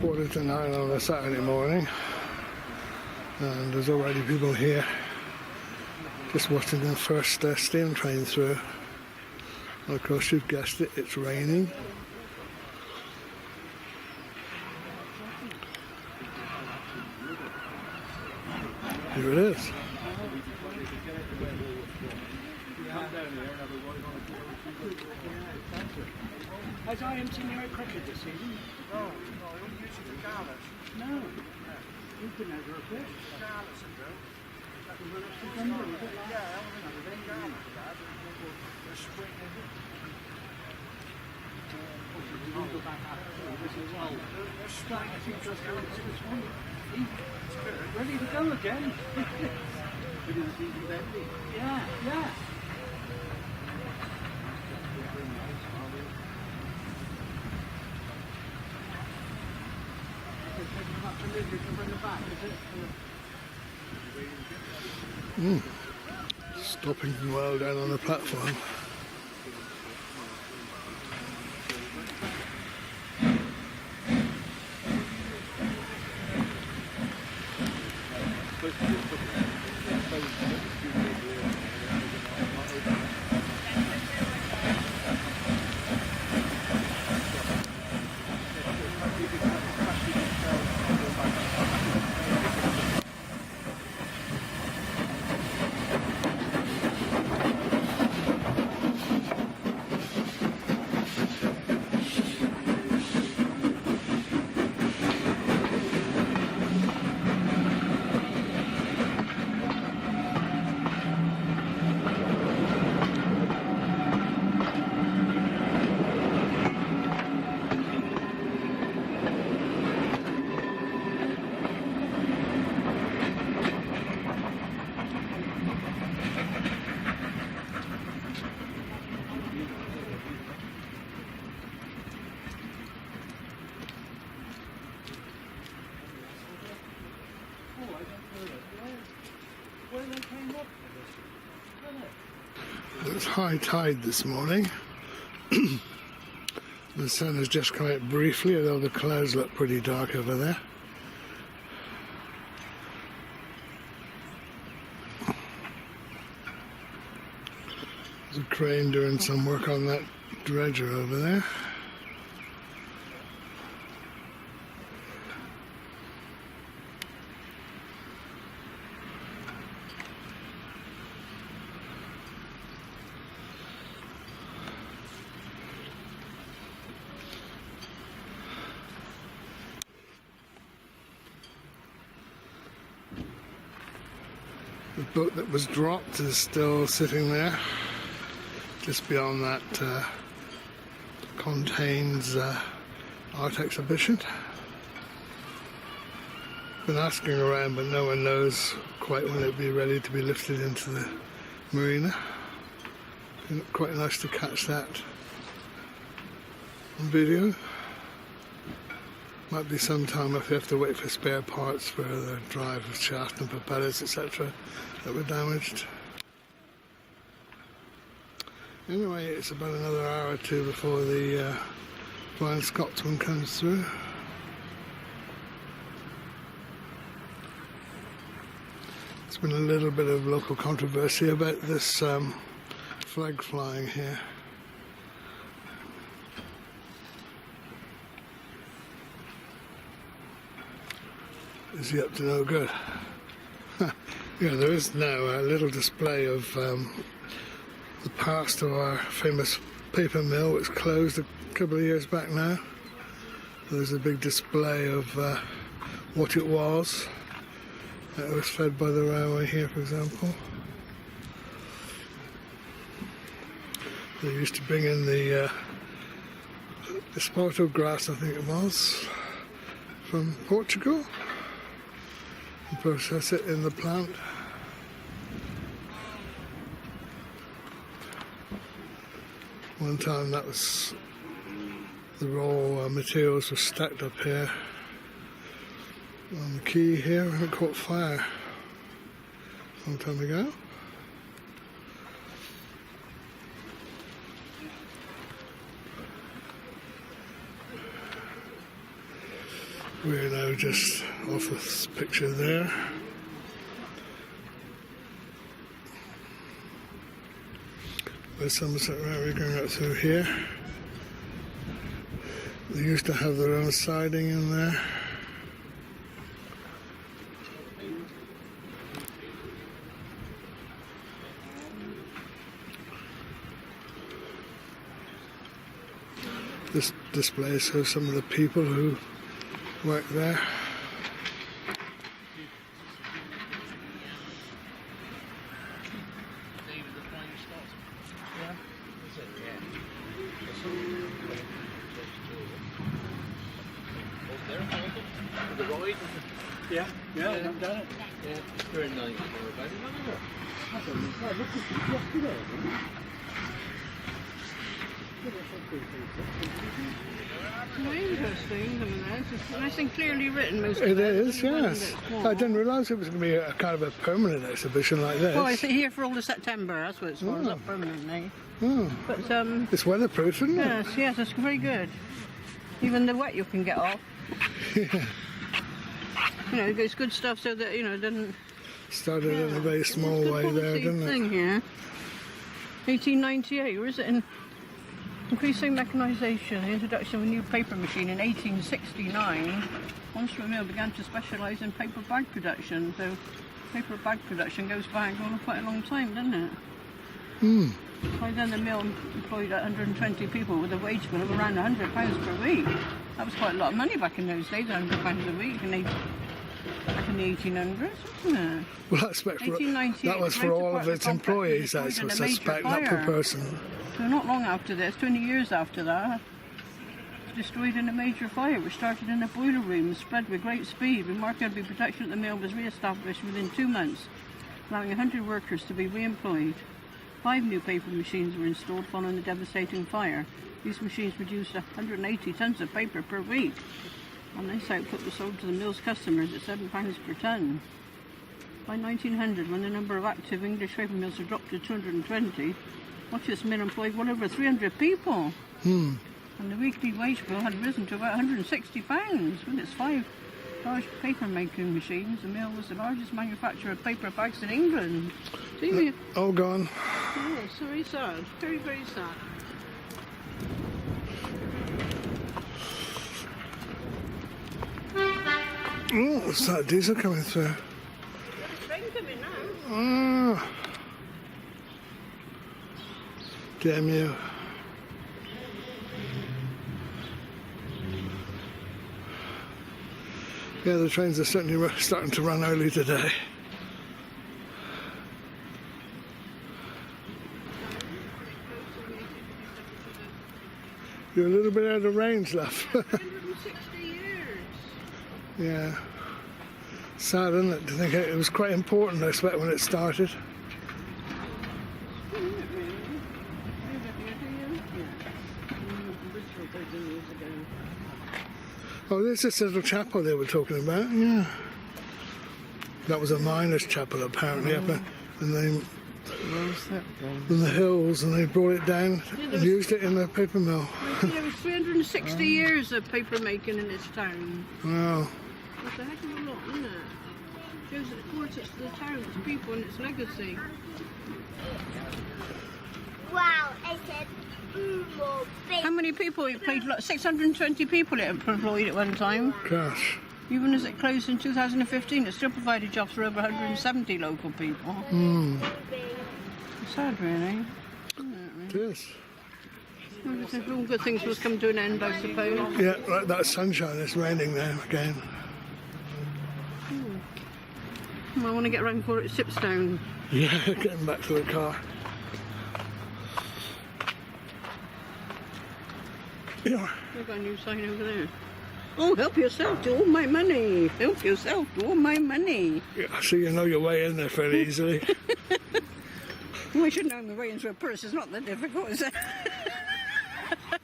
8:45 on a Saturday morning, and there's already people here just watching the first steam train through. And of course, you've guessed it, it's raining. Here it is. Has IMT near cricket this season? No, we only use it for galas. No. You've been over a bit. Galas and do. September, was it? Yeah, I remember the galas for that. The spring and We'll go back after this as well. the spring. I think just going to this one. Ready to go again. Yeah. Stopping well down on the platform. It's high tide this morning. The sun has just come out briefly, although the clouds look pretty dark over there. There's a crane doing some work on that dredger over there. The boat that was dropped is still sitting there, just beyond that contains art exhibition. Been asking around, but no one knows quite when it'll be ready to be lifted into the marina. Been quite nice to catch that on video. Might be some time if you have to wait for spare parts for the drive shaft and propellers, etc. that were damaged. Anyway, it's about another hour or two before the flying Scotsman comes through. There's been a little bit of local controversy about this flag flying here. Is he up to no good? Yeah, there is now a little display of the past of our famous paper mill, which closed a couple of years back now. There's a big display of what it was. It was fed by the railway here, for example. They used to bring in the esparto grass, I think it was, from Portugal, and process it in the plant. One time that was the raw materials were stacked up here on the quay here, and it caught fire a long time ago. We're now just off this picture there. There's Somerset Railway going up through here. They used to have their own siding in there. This display shows some of the people who work there. Yeah, yeah, I've done it. Yeah, very nice. Very interesting, some of that. It's nice and clearly written, most of It it. is, yes. I didn't realise it was going to be a kind of a permanent exhibition like this. Well, it's here for all of September, that's what it's for, it's not permanently. Oh, But, it's weatherproof, isn't it? yes, yes, it's very good. Even the wet you can get off. You know, it's good stuff so that, you know, it doesn't... Started in a very small It's a way good there, quality didn't it? thing here. 1898, or is it in... Increasing mechanisation, the introduction of a new paper machine in 1869. Monster Mill began to specialise in paper bag production, so paper bag production goes back quite a long time, doesn't it? By then the mill employed 120 people with a wage bill of around £100 per week. That was quite a lot of money back in those days, £100 a week, back in the 1800s, wasn't it? Well, I expect that was for all of its employees, I suspect, not per person. So not long after this, 20 years after that, it was destroyed in a major fire which started in a boiler room and spread with great speed. Remarkably, protection at the mill was re-established within 2 months, allowing 100 workers to be re-employed. 5 new paper machines were installed following the devastating fire. These machines produced 180 tons of paper per week, and this output was sold to the mill's customers at £7 per tonne. By 1900, when the number of active English paper mills had dropped to 220, Watchet Mill employed well over 300 people. And the weekly wage bill had risen to about £160. With its 5 large paper making machines, the mill was the largest manufacturer of paper bags in England. See, All gone. oh, it's very sad. Very, very sad. Oh, what's that diesel coming through? Train coming now. Ah. Damn you. Yeah, the trains are certainly starting to run early today. You're a little bit out of range, love. 160 years. Yeah. Sad, isn't it, to think it was quite important, I expect, when it started. Oh, there's this little chapel they were talking about, yeah. That was a miners' chapel, apparently, up in the hills, and they brought it down and used it in the paper mill. There was 360 years of paper making in this town. Wow. That's a heck of a lot, isn't it? Shows the importance to the town, its people, and its legacy. Wow, I said more big. How many people it employed? 620 people it employed at one time. Gosh. Even as it closed in 2015, it still provided jobs for over 170 local people. It's sad, really. It is. All good things must come to an end, I suppose. Yeah, like that sunshine, it's raining now again. I want to get round before it sips down. Yeah, getting back to the car. Yeah. I've got a new sign over there. Oh, help yourself to all my money. Help yourself to all my money. Yeah, so you know your way in there fairly easily. Well, I should know my way into a purse. It's not that difficult, is it?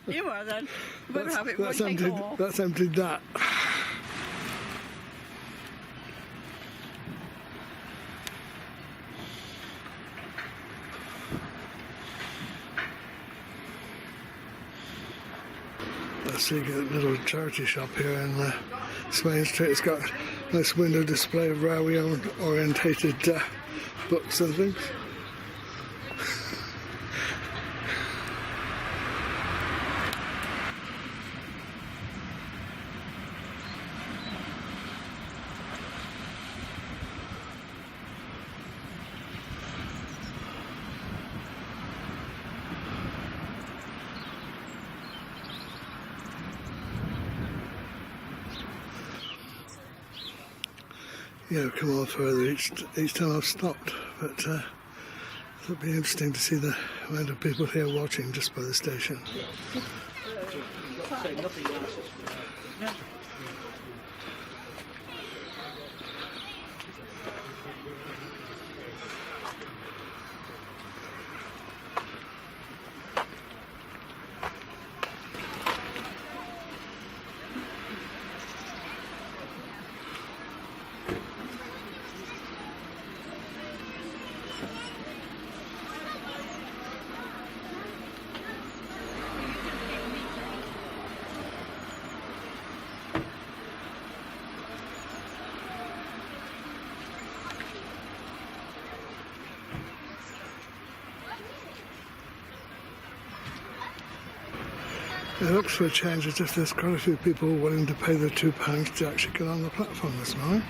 You are then. You better have it. That's Won't take emptied, all. that's emptied that. Let's see, get a little charity shop here in the This main street has got a nice window display of railway orientated books and things. Yeah, I've come on further each time I've stopped, but it'll be interesting to see the amount of people here watching just by the station. It looks for a change as if there's quite a few people willing to pay the £2 to actually get on the platform this morning.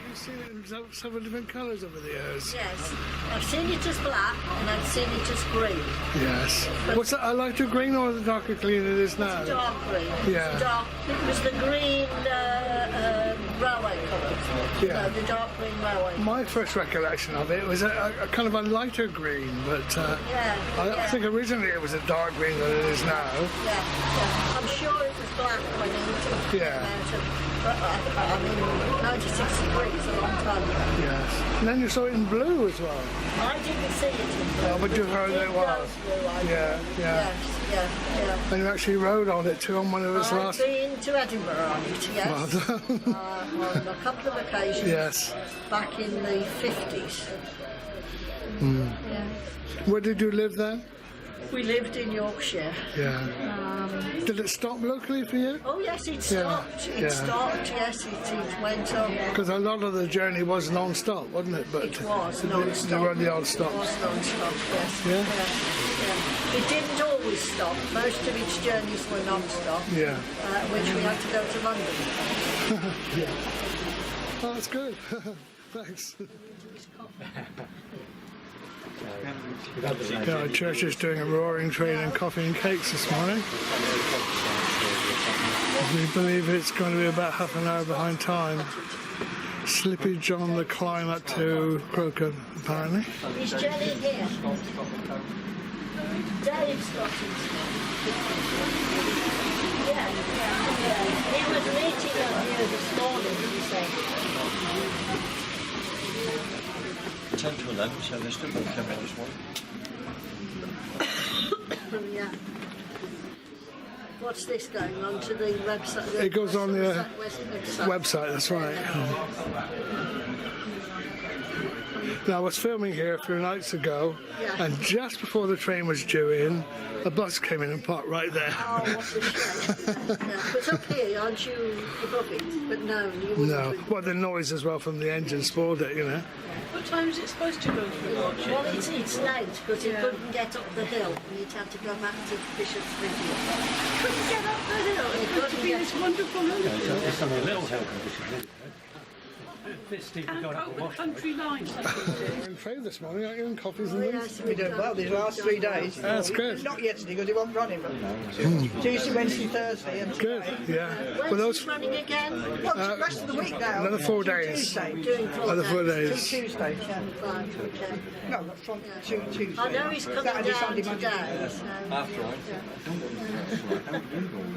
You've seen it in several different colours over the years. Yes, I've seen it as black and I've seen it as green. Yes. What's that, a lighter green or the darker green it is now? It's dark green. Yeah. It was the green railway colours. Yeah. No, the dark green railway. My first recollection of it was a kind of a lighter green, but I think originally it was a dark green than it is now. Yeah. I'm sure it was black when it Yeah. But I mean, 1963 is a long time ago. Yes. And then you saw it in blue as well. I didn't see it in blue. Oh, but you heard it was. Blue, I Yeah, think. yeah. Yes. And you actually rode on it too on one of its I've last... been to Edinburgh on it, yes. Well done. On a couple of occasions. Yes. Back in the 50s. Yeah. Where did you live then? We lived in Yorkshire. Yeah. Did it stop locally for you? Oh yes, it Yeah, stopped. yeah. It stopped. Yes, it went on. Because a lot of the journey was non-stop, wasn't it? But It was there non-stop. were the odd It stops. was non-stop. Yes. Yeah? Yeah. It didn't always stop. Most of its journeys were non-stop. Yeah. Which we had to go to London. Oh, that's good. Thanks. Yeah, our church is doing a roaring train in coffee and cakes this morning. We believe it's going to be about half an hour behind time. Slippage on the climb up to Crocombe, apparently. Is Jenny here? Dave's got it. Yeah. He was meeting up here this morning, didn't he say? 10 to 11, so there's still about 10 minutes more. Yeah. What's this going on to the website? It goes on the website. website, that's right. Now, I was filming here a few nights ago, Yeah. and just before the train was due in, a bus came in and parked right there. Oh, what a shame. Yeah. But up here, aren't you above it? But no, you wouldn't. No, be. well, the noise as well from the engine spoiled it, you know. What time is it supposed to go through Watchet? Well, it's late because he couldn't get up the hill. He'd have to go back to Bishop's Ridge. Couldn't get up the hill. He couldn't Be get this wonderful road. There's only a little help in this. Can't cope with country lines. You're in trade this morning, aren't you? In coffees and things? Yes, We did well these last 3 days. That's good. Not yesterday because it wasn't running, but Tuesday, Wednesday, Thursday, and Good, today. yeah. When's Well, those he running again? Well, the rest of the week now. another 4 Till days. Tuesday. Doing full Other 4 Till days. Tuesday. Yeah. Right, okay. No, from Tuesday. I know he's coming Saturday, down Sunday, Monday. today.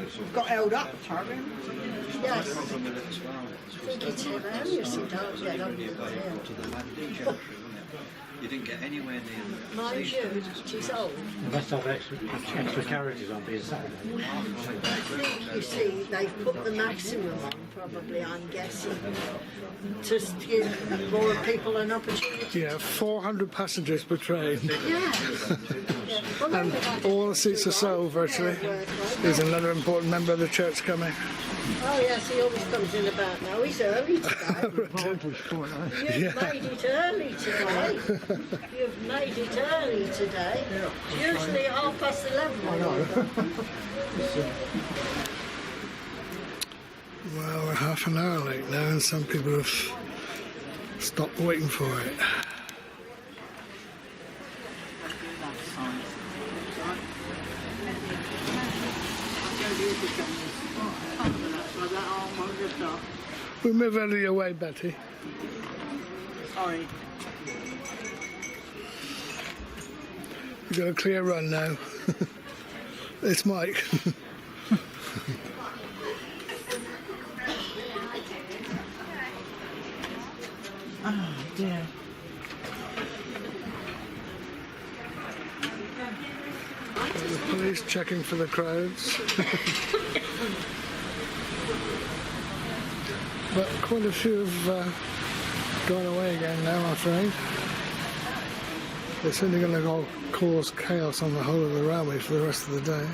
So, Got held up, apparently. yes. I think it's hilarious. you don't get up the hill. To the landing junction, you didn't get anywhere near the Mind you, she's old. You must have extra carriages on being Saturday. I think, you see, they've put the maximum on, probably, I'm guessing, to give more people an opportunity. Yeah, 400 passengers per train. Yes. Well, And all the seats are sold virtually. There's another important member of the church coming. oh yes, he always comes in about now. He's early today. You've made it early today. You've made it early today. Usually at 11:30. Well, we're half an hour late now, and some people have stopped waiting for it. We move out of your way, Betty. Sorry. We've got a clear run now. It's Mike. Oh dear. The police checking for the crowds. But quite a few have gone away again now, I'm afraid. They're certainly going to cause chaos on the whole of the railway for the rest of the day.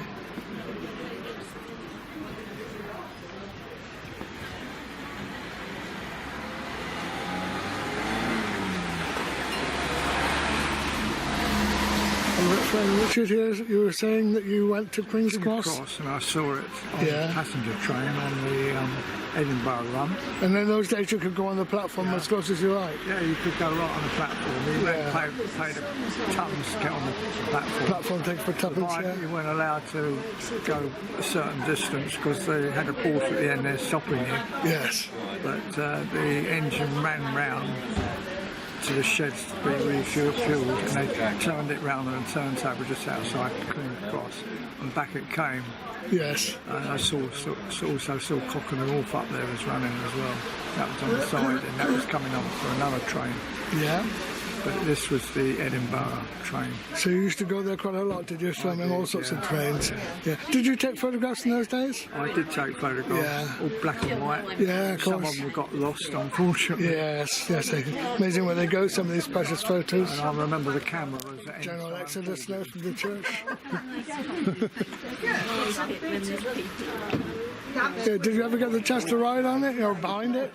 Richard, you were saying that you went to Queen's Cross? And I saw it on the passenger train on the Edinburgh run. And in those days you could go on the platform as close as you like? Yeah, you could go right on the platform. You paid a tuppence to get on the platform. Platform takes for tuppence, yeah. You weren't allowed to go a certain distance because they had a port at the end there stopping you. Yes. But the engine ran round to the sheds to be refueled, and they turned it round and turned over just outside Queen's Cross, and back it came. Yes. And I also saw Cock and the Wolf up there was running as well. That was on the side, and that was coming on for another train. Yeah. But this was the Edinburgh train. So you used to go there quite a lot, did you? Filming all sorts of trains. Yeah. Did you take photographs in those days? I did take photographs, all black and white. Yeah, of Some course. of them got lost, unfortunately. Yes. Amazing where they go, some of these precious photos. And I remember the camera was at General Exodus now from the church. Yeah, did you ever get the chance to ride on it, or behind it?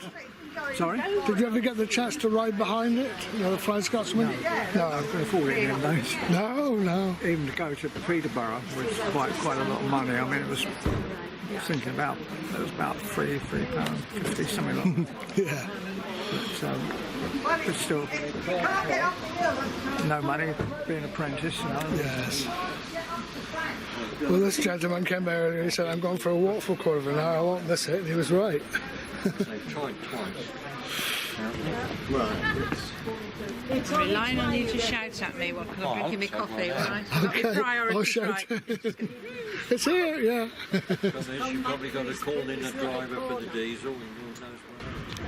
Sorry? Did you ever get the chance to ride behind it? You know, the Flying Scotsman? No. I could afford it in those. No. Even to go to Peterborough was quite a lot of money. I mean, it was thinking about it was about £3.50, something like that. Yeah. But still, no money, being an apprentice, you know. Yes. Well, this gentleman came earlier. He said, "I'm going for a walk for a quarter of an hour. I won't miss it." And he was right. They've tried twice. I'm relying on you to shout at me because I'm drinking my coffee, alright? Okay. I'll shout. It's here, yeah. You've probably got to call in a driver for the diesel and God knows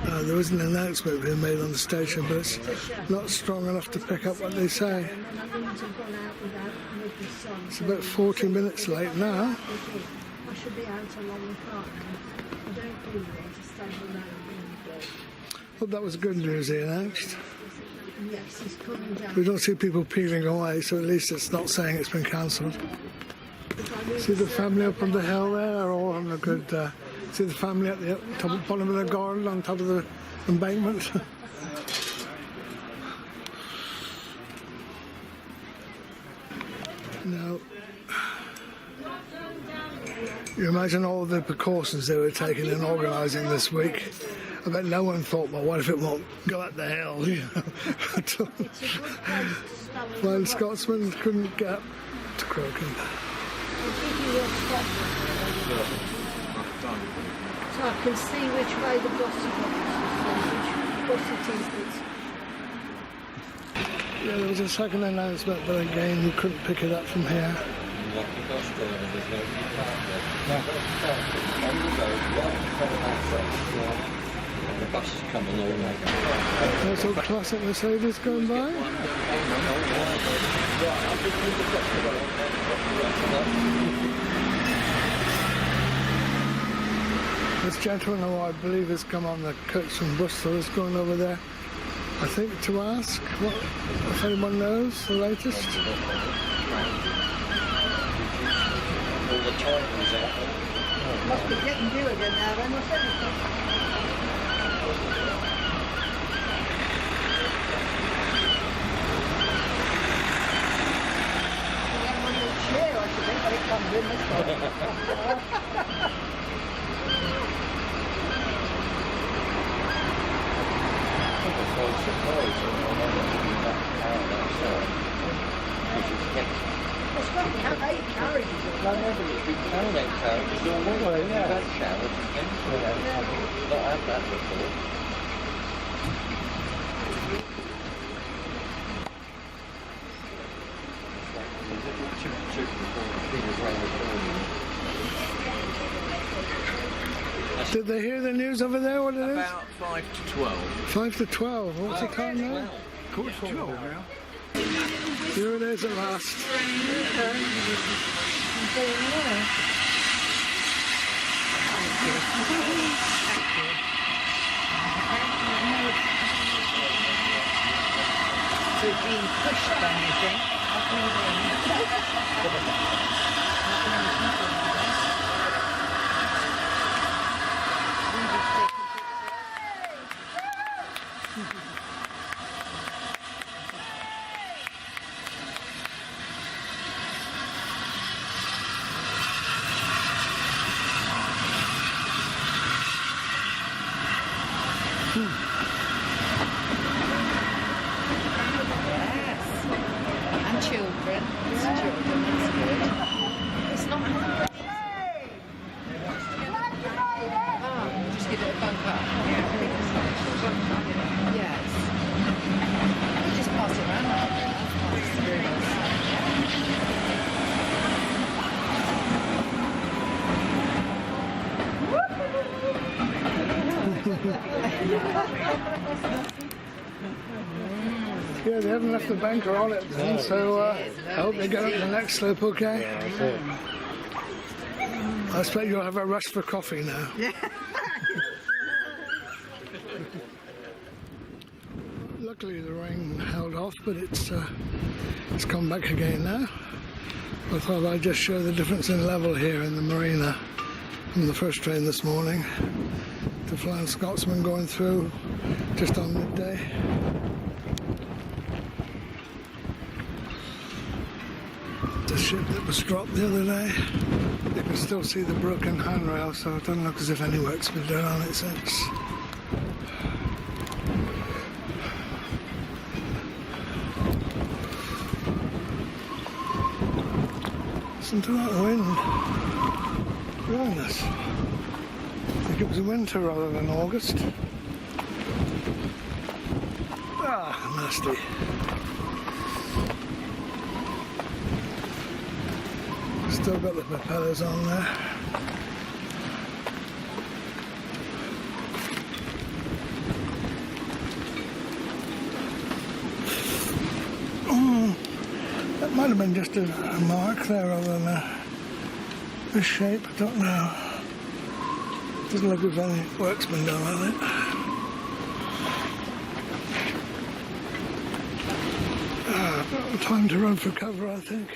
what. There was an announcement being made on the station, but it's not strong enough to pick up what they say. It's about 40 minutes late now. I should be out along the park. I don't really want to stand alone. Well, that was good news he announced. Yes, he's coming down. We don't see people peeling away, so at least it's not saying it's been cancelled. See the family up on the hill there? They're all on a good... see the family at the bottom of the garden on top of the embankment? No. You imagine all the precautions they were taking in organising this week. I bet no one thought, well, what if it won't go up the hill? You know? Flying Scotsman couldn't get up to Crookham. So I can see which way the bus is. Yeah, there was a second announcement, but again, you couldn't pick it up from here. The bus is coming along. Those old classic Mercedes going by. This gentleman who I believe has come on the coach from Bristol is going over there, I think, to ask what, if anyone knows the latest. All the time was out. Must be getting due again now then, must it? Chair, I should think, when it comes in this way. Well, Scott, we have 8 carriages at the moment. Did they hear the news over there? What it is? About 5 to 12. 5 to 12. What's the time now? Quarter to 12 now. Here it is at last. So it's being pushed then, you think? And children. It's children, that's good. It's not just give it a bump up. Yes. You just pass it around. That's very nice. Yeah, they haven't left the banker on it then, so I hope they get up the next slope okay. I expect you'll have a rush for coffee now. Luckily the rain held off, but it's come back again now. I thought I'd just show the difference in level here in the marina from the first train this morning to flying Scotsman going through just on midday. The ship that was dropped the other day, you can still see the broken handrail, so it doesn't look as if any work's been done on it since. Listen to that wind. Goodness. I think it was winter rather than August. Ah, nasty. Still got the propellers on there. That might have been just a mark there rather than a shape, I don't know. Doesn't look as if any work's been done on it. Time to run for cover, I think.